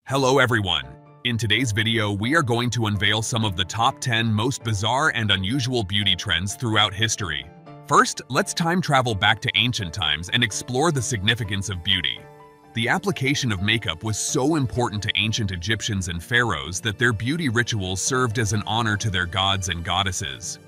Hello everyone! In today's video, we are going to unveil some of the top 10 most bizarre and unusual beauty trends throughout history. First, let's time travel back to ancient times and explore the significance of beauty. The application of makeup was so important to ancient Egyptians and pharaohs that their beauty rituals served as an honor to their gods and goddesses.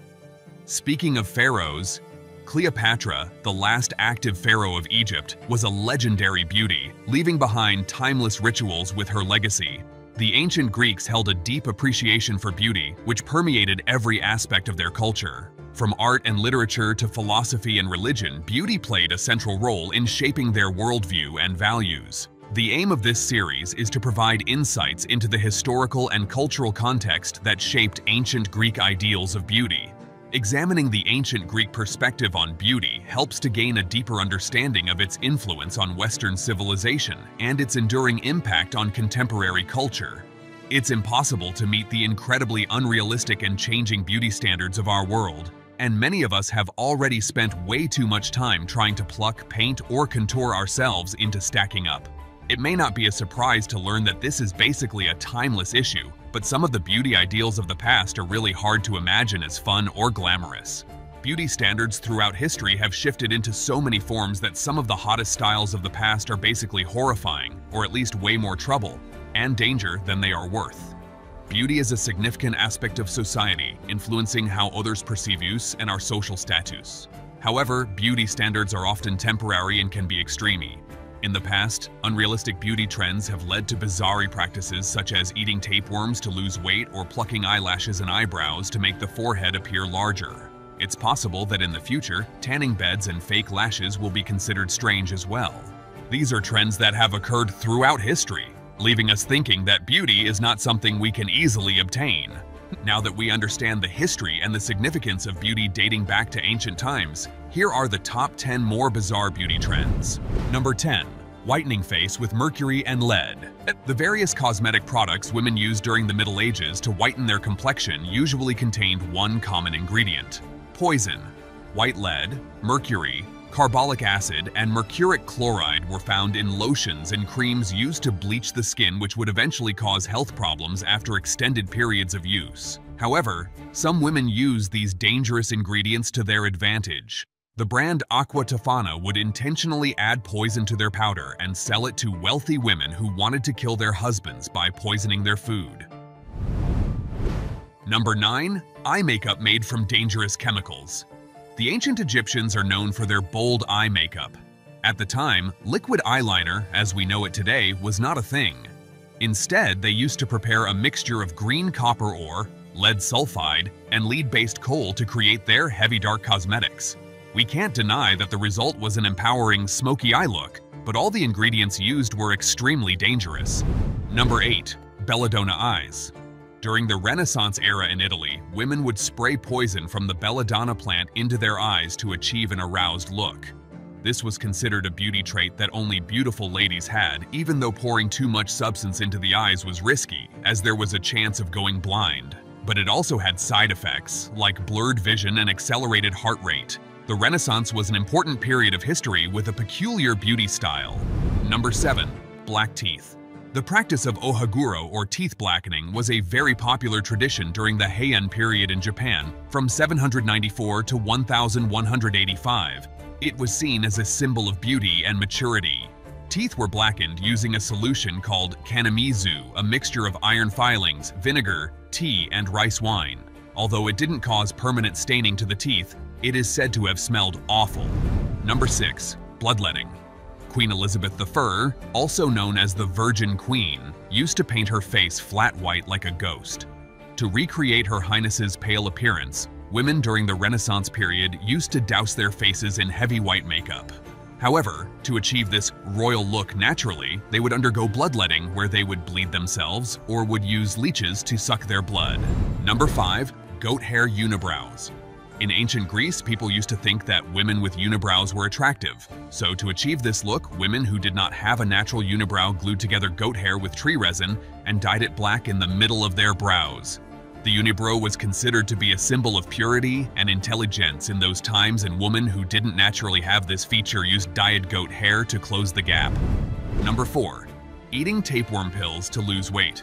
Speaking of pharaohs, Cleopatra, the last active pharaoh of Egypt, was a legendary beauty, leaving behind timeless rituals with her legacy. The ancient Greeks held a deep appreciation for beauty, which permeated every aspect of their culture. From art and literature to philosophy and religion, beauty played a central role in shaping their worldview and values. The aim of this series is to provide insights into the historical and cultural context that shaped ancient Greek ideals of beauty. Examining the ancient Greek perspective on beauty helps to gain a deeper understanding of its influence on Western civilization and its enduring impact on contemporary culture. It's impossible to meet the incredibly unrealistic and changing beauty standards of our world, and many of us have already spent way too much time trying to pluck, paint, or contour ourselves into stacking up. It may not be a surprise to learn that this is basically a timeless issue, but some of the beauty ideals of the past are really hard to imagine as fun or glamorous. Beauty standards throughout history have shifted into so many forms that some of the hottest styles of the past are basically horrifying, or at least way more trouble and danger than they are worth. Beauty is a significant aspect of society, influencing how others perceive us and our social status. However, beauty standards are often temporary and can be extreme. In the past, unrealistic beauty trends have led to bizarre practices such as eating tapeworms to lose weight or plucking eyelashes and eyebrows to make the forehead appear larger. It's possible that in the future, tanning beds and fake lashes will be considered strange as well. These are trends that have occurred throughout history, leaving us thinking that beauty is not something we can easily obtain. Now that we understand the history and the significance of beauty dating back to ancient times, here are the top 10 more bizarre beauty trends. Number 10. Whitening face with mercury and lead. The various cosmetic products women used during the Middle Ages to whiten their complexion usually contained one common ingredient: poison. White lead, mercury, carbolic acid, and mercuric chloride were found in lotions and creams used to bleach the skin, which would eventually cause health problems after extended periods of use. However, some women used these dangerous ingredients to their advantage. The brand Aqua Tofana would intentionally add poison to their powder and sell it to wealthy women who wanted to kill their husbands by poisoning their food. Number 9. Eye makeup made from dangerous chemicals. The ancient Egyptians are known for their bold eye makeup. At the time, liquid eyeliner, as we know it today, was not a thing. Instead, they used to prepare a mixture of green copper ore, lead sulfide, and lead-based coal to create their heavy dark cosmetics. We can't deny that the result was an empowering, smoky eye look, but all the ingredients used were extremely dangerous. Number 8. Belladonna eyes. During the Renaissance era in Italy, women would spray poison from the belladonna plant into their eyes to achieve an aroused look. This was considered a beauty trait that only beautiful ladies had, even though pouring too much substance into the eyes was risky, as there was a chance of going blind. But it also had side effects, like blurred vision and accelerated heart rate. The Renaissance was an important period of history with a peculiar beauty style. Number 7. Black teeth. The practice of ohaguro, or teeth blackening, was a very popular tradition during the Heian period in Japan, from 794 to 1185. It was seen as a symbol of beauty and maturity. Teeth were blackened using a solution called kanamizu, a mixture of iron filings, vinegar, tea, and rice wine. Although it didn't cause permanent staining to the teeth, it is said to have smelled awful. Number 6. Bloodletting. Queen Elizabeth I, also known as the Virgin Queen, used to paint her face flat white like a ghost. To recreate Her Highness's pale appearance, women during the Renaissance period used to douse their faces in heavy white makeup. However, to achieve this royal look naturally, they would undergo bloodletting, where they would bleed themselves or would use leeches to suck their blood. Number 5. Goat hair unibrows. In ancient Greece, people used to think that women with unibrows were attractive. So to achieve this look, women who did not have a natural unibrow glued together goat hair with tree resin and dyed it black in the middle of their brows. The unibrow was considered to be a symbol of purity and intelligence in those times, and women who didn't naturally have this feature used dyed goat hair to close the gap. Number 4. eating tapeworm pills to lose weight.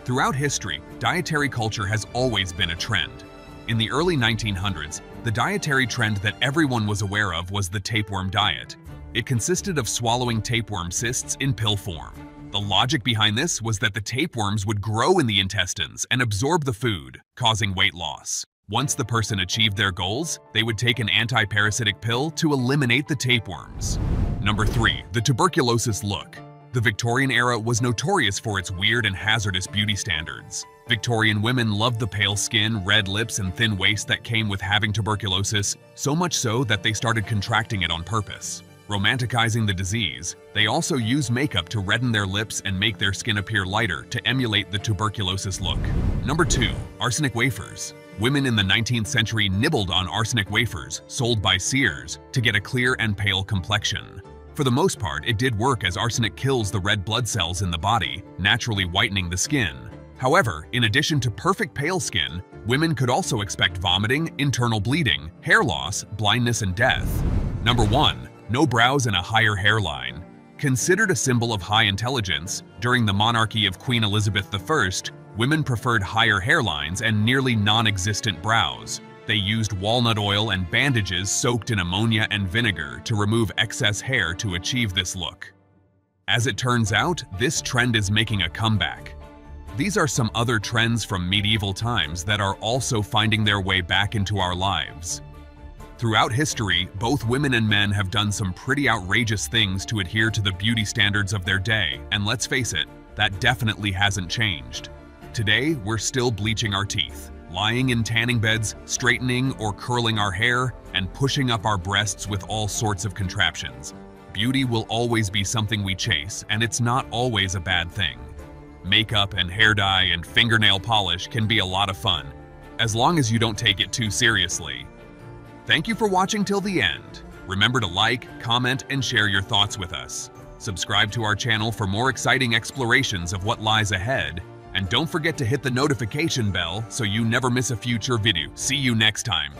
Throughout history, dietary culture has always been a trend. In the early 1900s, the dietary trend that everyone was aware of was the tapeworm diet. It consisted of swallowing tapeworm cysts in pill form. The logic behind this was that the tapeworms would grow in the intestines and absorb the food, causing weight loss. Once the person achieved their goals, they would take an anti-parasitic pill to eliminate the tapeworms. Number 3. The tuberculosis look. The Victorian era was notorious for its weird and hazardous beauty standards. Victorian women loved the pale skin, red lips, and thin waist that came with having tuberculosis, so much so that they started contracting it on purpose. Romanticizing the disease, they also used makeup to redden their lips and make their skin appear lighter to emulate the tuberculosis look. Number 2. Arsenic wafers. Women in the 19th century nibbled on arsenic wafers, sold by Sears, to get a clear and pale complexion. For the most part, it did work as arsenic kills the red blood cells in the body, naturally whitening the skin. However, in addition to perfect pale skin, women could also expect vomiting, internal bleeding, hair loss, blindness, and death. Number 1. No brows and a higher hairline. Considered a symbol of high intelligence, during the monarchy of Queen Elizabeth I, women preferred higher hairlines and nearly non-existent brows. They used walnut oil and bandages soaked in ammonia and vinegar to remove excess hair to achieve this look. As it turns out, this trend is making a comeback. These are some other trends from medieval times that are also finding their way back into our lives. Throughout history, both women and men have done some pretty outrageous things to adhere to the beauty standards of their day, and let's face it, that definitely hasn't changed. Today, we're still bleaching our teeth, lying in tanning beds, straightening or curling our hair, and pushing up our breasts with all sorts of contraptions. Beauty will always be something we chase, and it's not always a bad thing. Makeup and hair dye and fingernail polish can be a lot of fun, as long as you don't take it too seriously. Thank you for watching till the end. Remember to like, comment, and share your thoughts with us. Subscribe to our channel for more exciting explorations of what lies ahead, and don't forget to hit the notification bell so you never miss a future video. See you next time.